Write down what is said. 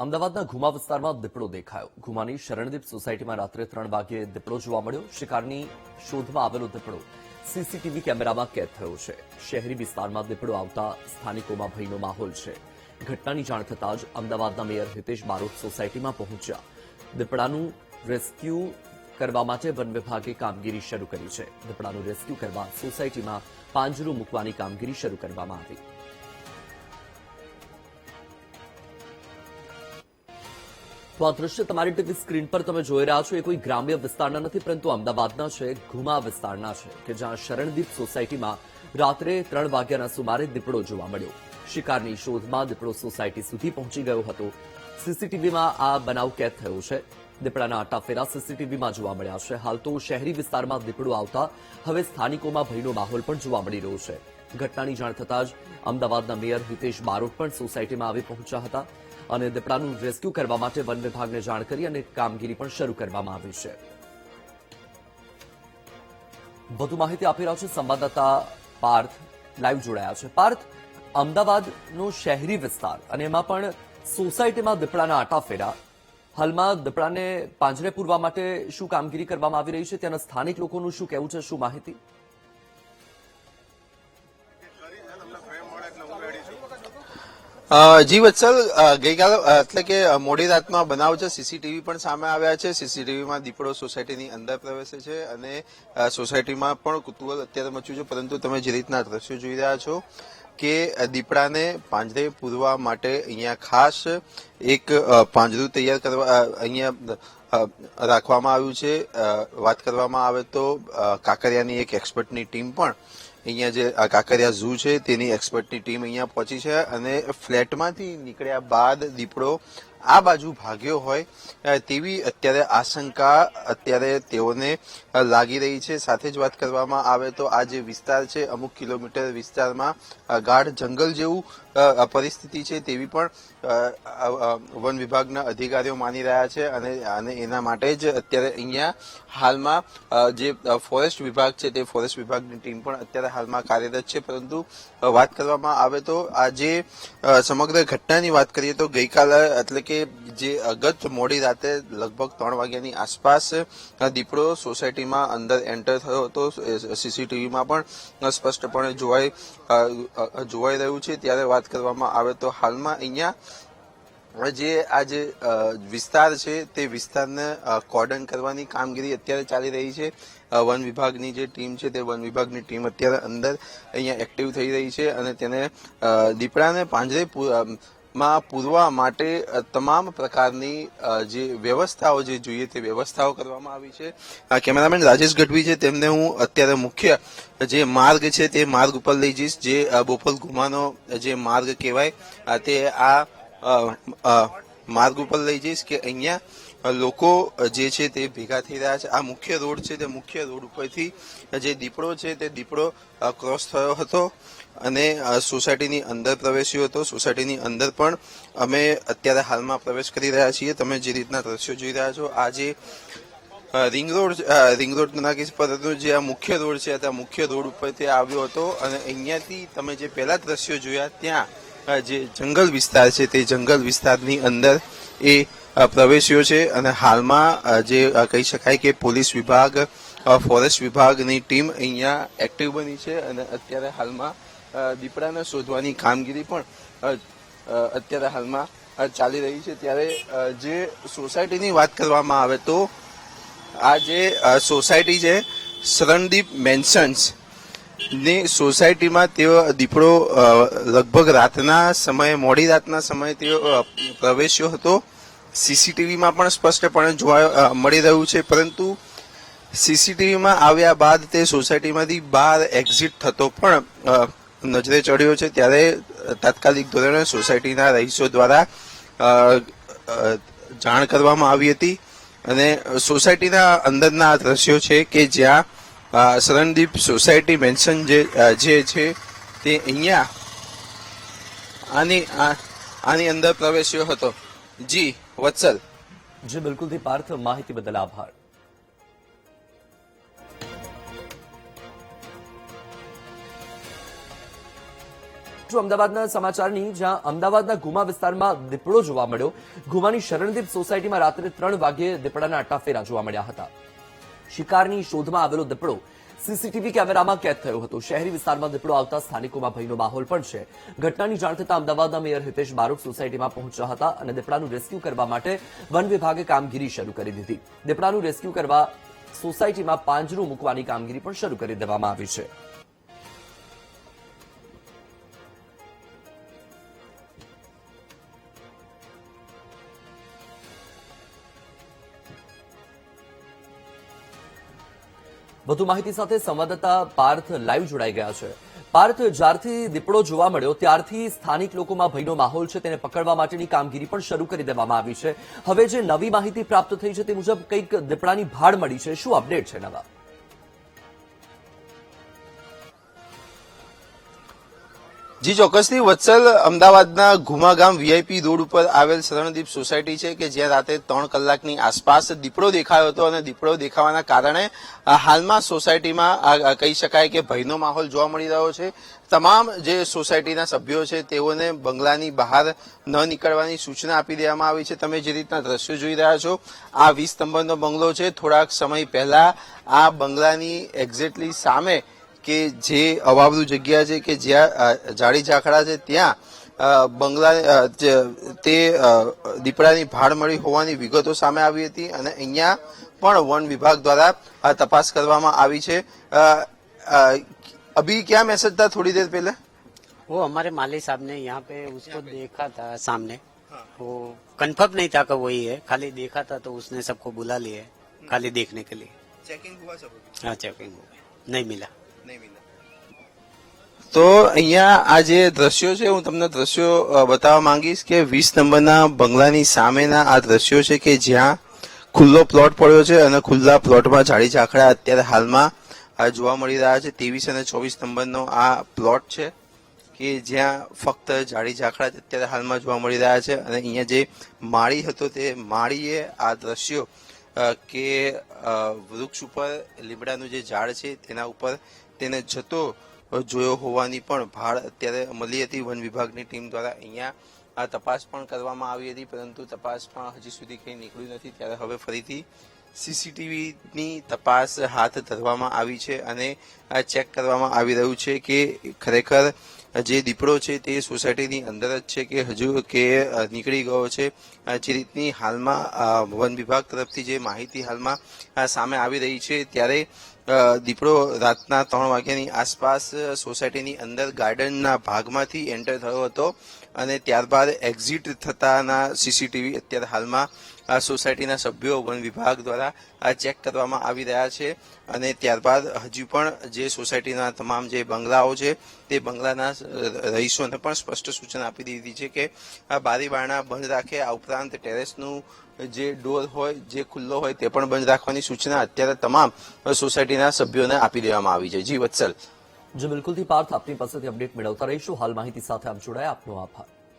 અમદાવાદના ઘુમા વિસ્તારમાં દીપડો દેખાયો. ઘુમાની શરણદીપ સોસાયટીમાં રાત્રે 3 વાગ્યે દીપડો જોવા મળ્યો. શિકારની શોધમાં આવેલો દીપડો સીસીટીવી કેમેરામાં કેદ થયો છે. શહેરી વિસ્તારમાં દીપડો આવતા સ્થાનિકોમાં ભયનો માહોલ છે. ઘટનાની જાણ થતાં જ અમદાવાદના મેયર હિતેશ બારોટ સોસાયટીમાં પહોંચ્યા. દીપડાનું રેસ્ક્યુ કરવા માટે વન વિભાગે કામગીરી શરૂ કરી છે. દીપડાનું રેસ્ક્યુ કરવા સોસાયટીમાં પાંજરું મૂકવાની કામગીરી શરૂ કરવામાં આવી. તો આ દ્રશ્ય તમારી ટીવી સ્ક્રીન પર તમે જોઈ રહ્યા છો એ કોઈ ગ્રામ્ય વિસ્તારના નથી, પરંતુ અમદાવાદના છે, ઘુમા વિસ્તારના છે, કે જ્યાં શરણદીપ સોસાયટીમાં રાત્રે 3 વાગ્યાના સુમારે દીપડો જોવા મળ્યો. શિકારની શોધમાં દીપડો સોસાયટી સુધી પહોંચી ગયો હતો. સીસીટીવીમાં આ બનાવ કેદ થયો છે. દીપડાના આટાફેરા સીસીટીવીમાં જોવા મળ્યા છે. હાલ તો શહેરી વિસ્તારમાં દીપડો આવતા હવે સ્થાનિકોમાં ભયનો માહોલ પણ જોવા મળી રહ્યો છે. ઘટનાની જાણ થતાં જ અમદાવાદના મેયર હિતેશ બારોટ પણ સોસાયટીમાં આવી પહોંચ્યા હતા અને દીપડાનું રેસ્ક્યુ કરવા માટે વન વિભાગને જાણ કરી અને કામગીરી પણ શરૂ કરવામાં આવી છે. વધુ માહિતી આપી રહ્યા છે સંવાદદાતા પાર્થ, લાઈવ જોડાયા છે. પાર્થ, અમદાવાદનો શહેરી વિસ્તાર અને એમાં પણ સોસાયટીમાં દીપડાના આટાફેરા. હાલમાં દીપડાને પાંજરે પૂરવા માટે શું કામગીરી કરવામાં આવી રહી છે? ત્યાંના સ્થાનિક લોકોનું શું કહેવું છે? શું માહિતી? જી વત્સલ, ગઈકાલે એટલે કે મોડી રાતનો બનાવ છે. સીસીટીવી પણ સામે આવ્યા છે. સીસીટીવીમાં દીપડો સોસાયટીની અંદર પ્રવેશે છે અને સોસાયટીમાં પણ કુતૂહલ અત્યારે મચ્યું છે. પરંતુ તમે જે રીતના દ્રશ્યો જોઈ રહ્યા છો કે દીપડાને પાંજરે પૂરવા માટે અહીંયા ખાસ એક પાંજરું તૈયાર કરવા અહીંયા રાખવામાં આવ્યું છે. વાત કરવામાં આવે તો કાંકરિયાની એક એક્સપર્ટની ટીમ પણ અહીંયા જે કાંકરિયા ઝૂ છે તેની એક્સપર્ટની ટીમ અહીંયા પહોંચી છે અને ફ્લેટમાંથી નીકળ્યા બાદ દીપડો આ બાજુ ભાગ્યો હોય તેવી અત્યારે આશંકા અત્યારે તેઓને લાગી રહી છે. સાથે જ વાત કરવામાં આવે તો આ જે વિસ્તાર છે અમુક કિલોમીટર વિસ્તારમાં ગાઢ જંગલ જેવું પરિસ્થિતિ છે તેવી પણ વન વિભાગના અધિકારીઓ માની રહ્યા છે અને એના માટે જ અત્યારે અહીંયા હાલમાં જે ફોરેસ્ટ વિભાગ છે તે ફોરેસ્ટ વિભાગની ટીમ પણ અત્યારે હાલમાં કાર્યરત છે. પરંતુ વાત કરવામાં આવે તો આજે સમગ્ર ઘટનાની વાત કરીએ તો ગઈકાલે એટલે કે જે ગત મોડી રાતે લગભગ 3 વાગ્યાની આસપાસ દીપડો સોસાયટીમાં અંદર એન્ટર થયો હતો. સીસીટીવીમાં પણ સ્પષ્ટપણે જોવાઈ રહ્યું છે. ત્યારે વાત કરવામાં આવે તો હાલમાં અહીંયા જે આ જે વિસ્તાર છે તે વિસ્તારને કોર્ડન કરવાની કામગીરી અત્યારે ચાલી રહી છે. વન વિભાગની જે ટીમ છે તે વન વિભાગની ટીમ અત્યારે અંદર અહીંયા એક્ટિવ થઈ રહી છે અને તેને દીપડાને પાંજરે માં પૂરવા માટે તમામ પ્રકારની જે વ્યવસ્થાઓ જે જોઈએ તે વ્યવસ્થાઓ કરવામાં આવી છે. કેમેરામેન રાજેશ ગઢવી છે તેમને હું અત્યારે મુખ્ય જે માર્ગ છે તે માર્ગ ઉપર લઈ જઈશ. જે બોપલ ઘુમાનો જે માર્ગ કહેવાય તે આ માર્ગ ઉપર લઈ જઈશ કે અહીંયા લોકો જે છે તે ભેગા થઈ રહ્યા છે. આ મુખ્ય રોડ છે તે મુખ્ય રોડ ઉપરથી જે દીપડો છે તે દીપડો ક્રોસ થયો હતો અને સોસાયટીની અંદર પ્રવેશ્યો હતો. સોસાયટીની અંદર પણ અમે અત્યારે હાલમાં પ્રવેશ કરી રહ્યા છીએ. તમે જે રીતના દ્રશ્યો જોઈ રહ્યા છો આ જે રિંગ રોડ નાખીશ પરંતુ જે આ મુખ્ય રોડ છે તે મુખ્ય રોડ ઉપરથી આવ્યો હતો અને અહીંયાથી તમે જે પહેલા દ્રશ્યો જોયા ત્યાં જે જંગલ વિસ્તાર છે તે જંગલ વિસ્તારની અંદર એ પ્રવેશ્યો છે અને હાલમાં જે કહી શકાય કે પોલીસ વિભાગ ફોરેસ્ટ વિભાગની ટીમ અહીંયા એક્ટિવ બની છે અને અત્યારે હાલમાં દીપડાને શોધવાની કામગીરી પણ અત્યારે હાલમાં ચાલી રહી છે. ત્યારે જે સોસાયટીની વાત કરવામાં આવે તો આ જે સોસાયટી છે શરણદીપ મેન્શન્સ ની સોસાયટીમાં તેઓ દીપડો લગભગ રાતના સમયે મોડી રાતના સમયે તેઓ પ્રવેશ્યો હતો. સીસીટીવીમાં પણ સ્પષ્ટપણે જોવા મળી રહ્યું છે. પરંતુ સીસીટીવીમાં આવ્યા બાદ તે સોસાયટીમાંથી બહાર એક્ઝિટ થતો પણ નજરે ચડ્યો છે. ત્યારે તાત્કાલિક ધોરણે સોસાયટીના રહીશો દ્વારા જાણ કરવામાં આવી હતી અને સોસાયટીના અંદરના દ્રશ્યો છે કે જ્યાં શરણદીપ સોસાયટી મેન્શન જે છે તે અહીંયા આની અંદર પ્રવેશ્યો હતો. જી વત્સલ. જી બિલકુલથી પાર્થ, માહિતી બદલ આભાર. જો અમદાવાદના સમાચારની, જ્યાં અમદાવાદના ગુમા વિસ્તારમાં દીપડો જોવા મળ્યો. ગુમાની શરણદીપ સોસાયટીમાં રાત્રે 3 વાગ્યે દીપડાના આટાફેરા જોવા મળ્યા હતા. શિકારની શોધમાં આવેલો દીપડો સીસીટીવી કેમેરામાં કેદ થયો હતો. શહેરી વિસ્તારમાં દીપડો આવતા સ્થાનિકોમાં ભયનો માહોલ પણ છે. ઘટનાની જાણ થતાં અમદાવાદના મેયર હિતેશ બારોટ સોસાયટીમાં પહોંચ્યા હતા અને દીપડાનું રેસ્ક્યુ કરવા માટે વન વિભાગે કામગીરી શરૂ કરી દીધી. દીપડાનું રેસ્ક્યુ કરવા સોસાયટીમાં પાંજરું મૂકવાની કામગીરી પણ શરૂ કરી દેવામાં આવી છે. વધુ માહિતી સાથે સંવાદદાતા પાર્થ લાઈવ જોડાઈ ગયા છે. પાર્થ, જ્યારથી દીપડો જોવા મળ્યો ત્યારથી સ્થાનિક લોકોમાં ભયનો માહોલ છે. તેને પકડવા માટેની કામગીરી પણ શરૂ કરી દેવામાં આવી છે. હવે જે નવી માહિતી પ્રાપ્ત થઈ છે તે મુજબ કંઈક દીપડાની ભાડ મળી છે. શું અપડેટ છે નવા? જી ચોક્કસથી વત્સલ, અમદાવાદના ગુમા ગામ વીઆઈપી રોડ ઉપર આવેલ શરણદીપ સોસાયટી છે કે જ્યાં રાતે 3 કલાકની આસપાસ દીપડો દેખાયો હતો અને દીપડો દેખાવાના કારણે હાલમાં સોસાયટીમાં કહી શકાય કે ભયનો માહોલ જોવા મળી રહ્યો છે. તમામ જે સોસાયટીના સભ્યો છે તેઓને બંગલાની બહાર ન નીકળવાની સૂચના આપી દેવામાં આવી છે. તમે જે રીતના દ્રશ્યો જોઈ રહ્યા છો, આ 20 નંબરનો બંગલો છે. થોડાક સમય પહેલા આ બંગલાની એક્ઝેક્ટલી સામે કે જે અવાવરું જગ્યા છે કે જ્યાં જાડી ઝાકડા છે ત્યાં બંગલા તે દીપડાની ભાડ મળી હોવાની વિગતો સામે આવી હતી અને અહીંયા પણ વન વિભાગ દ્વારા તપાસ કરવામાં આવી છે. अभी क्या मैसेज था थोड़ी देर पहले? वो हमारे माली साहब ने यहाँ पे उसको देखा था सामने. वो कंफर्म नहीं था कि वही है, खाली देखा था तो उसने सबको बुला लिया खाली देखने के लिए. चेकिंग हुआ सब? हाँ, चेकिंग हुआ, नहीं मिला. તો અહીંયા આ જે દ્રશ્યો છે, હું તમને દ્રશ્યો બતાવવા માંગીશ કે 20 નંબરના બંગલાની સામેના આ દ્રશ્યો છે કે જ્યાં ખુલ્લો પ્લોટ પડ્યો છે અને ખુલ્લા પ્લોટમાં ઝાડી ઝાકડા અત્યારે હાલમાં જોવા મળી રહ્યા છે. 23 અને 24 નંબરનો આ પ્લોટ છે કે જ્યાં ફક્ત ઝાડી ઝાકડા અત્યારે હાલમાં જોવા મળી રહ્યા છે અને અહીંયા જે માળી હતો તે માળીએ આ દ્રશ્યો કે વૃક્ષ ઉપર લીમડાનું જે ઝાડ છે તેના ઉપર તેને જતો જોયો હોવાની પણ ભાળ અત્યારે મળી હતી. વન વિભાગની ટીમ દ્વારા અહીંયા આ તપાસ પણ કરવામાં આવી હતી, પરંતુ તપાસમાં હજી સુધી કંઈ નીકળ્યું નથી. ત્યારે હવે ફરીથી સીસીટીવીની તપાસ હાથ ધરવામાં આવી છે અને ચેક કરવામાં આવી રહ્યું છે કે ખરેખર જે દીપડો છે તે સોસાયટીની અંદર જ છે કે હજુ કે નીકળી ગયો છે. જે રીતની હાલમાં વન વિભાગ તરફથી જે માહિતી હાલમાં સામે આવી રહી છે, ત્યારે દીપડો રાતના 3 વાગ્યાની આસપાસ સોસાયટીની અંદર ગાર્ડનના ભાગમાંથી એન્ટર થયો હતો અને ત્યારબાદ એક્ઝિટ થતાના સીસીટીવી અત્યારે હાલમાં સોસાયટીના સભ્યો વન વિભાગ દ્વારા ચેક કરવામાં આવી રહ્યા છે અને ત્યારબાદ હજુ પણ જે સોસાયટીના તમામ જે બંગલાઓ છે તે બંગલાના રહીશોને પણ સ્પષ્ટ સૂચના આપી દીધી છે કે બારી બારણા બંધ રાખે. આ ઉપરાંત ટેરેસનું જે ડોર હોય જે ખુલ્લો હોય તે પણ બંધ રાખવાની સૂચના અત્યારે તમામ સોસાયટીના સભ્યોને આપી દેવામાં આવી છે. જી વત્સલ. જે બિલકુલથી પાર્થ, આપની પાસેથી અપડેટ મેળવતા રહીશું. હાલ માહિતી સાથે આપ જોડાયા, આપનો આભાર.